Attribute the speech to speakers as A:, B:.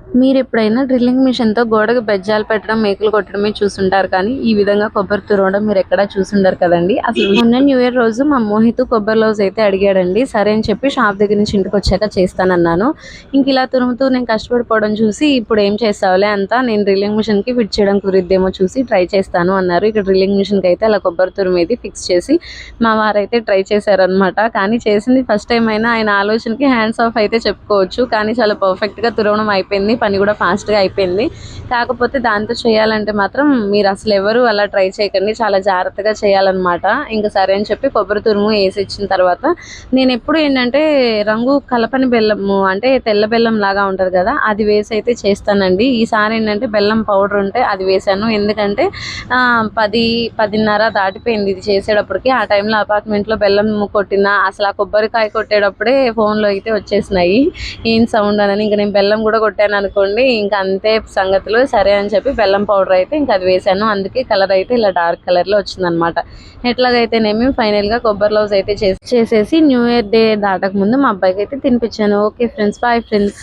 A: మీరెప్పుడైనా డ్రిల్లింగ్ మిషన్‌తో గోడకు బెజ్జాలు పెట్టడం, మేకులు కొట్టడమే చూసుంటారు కానీ, ఈ విధంగా కొబ్బరి తురవడం మీరెక్కడా చూసుండరు కదండీ! అసలు మొన్న న్యూ ఇయర్ రోజు మా మోహితు కొబ్బరి లౌజ్ అయితే అడిగాడండి. సరే అని చెప్పి షాప్ దగ్గర నుంచి ఇంటికొచ్చాక చేస్తానన్నాను. ఇలా తురుముతూ నేను కష్టపడిపోవడం చూసి, "ఇప్పుడు ఏం చేస్తావులే అంతా, నేను డ్రిల్లింగ్ మిషన్‌కి ఫిట్ చేయడం కుదిరిద్దేమో చూసి ట్రై చేస్తాను" అన్నారు. ఇక డ్రిల్లింగ్ మిషన్‌కి అయితే అలా కొబ్బరి తురుమేది ఫిక్స్ చేసి, మా వారైతే ట్రై చేశారనమాట. కానీ చేసింది ఫస్ట్ టైమ్ అయినా ఆయన ఆలోచనకి హ్యాండ్స్ ఆఫ్ అయితే చెప్పుకోవచ్చు. కానీ చాలా పర్ఫెక్ట్‌గా తురవడం అయిపోయింది. పని కూడా ఫాస్ట్‌గా అయిపోయింది. కాకపోతే దాంతో చేయాలంటే మాత్రం మీరు అసలు ఎవరు అలా ట్రై చేయకండి. చాలా జాగ్రత్తగా చేయాలన్నమాట. ఇంక సరే అని చెప్పి కొబ్బరి తురుము వేసి ఇచ్చిన తర్వాత నేను ఎప్పుడు ఏంటంటే రంగు కలపని బెల్లము అంటే తెల్ల బెల్లం లాగా ఉంటుంది కదా, అది వేసి అయితే చేస్తానండి. ఈసారి ఏంటంటే బెల్లం పౌడర్ ఉంటే అది వేసాను. ఎందుకంటే 10-10:30 దాటిపోయింది ఇది చేసేటప్పటికి. ఆ టైంలో అపార్ట్మెంట్లో బెల్లం కొట్టిన అసలు ఆ కొబ్బరికాయ కొట్టేటప్పుడే ఫోన్లో అయితే వచ్చేసినాయి ఏం సౌండ్ అని. ఇంక నేను బెల్లం కూడా కొట్టాను అనుకోండి, ఇంకా అంతే సంగతులు. సరే అని చెప్పి బెల్లం పౌడర్ అయితే ఇంకా అది వేసాను. అందుకే కలర్ అయితే ఇలా డార్క్ కలర్లో వచ్చిందనమాట. ఎట్లాగైతేనేమి ఫైనల్గా కొబ్బరి లౌజ్ అయితే చేసేసి న్యూ ఇయర్ డే దాటక ముందు మా అబ్బాయికి అయితే తినిపించాను. Okay friends, bye friends.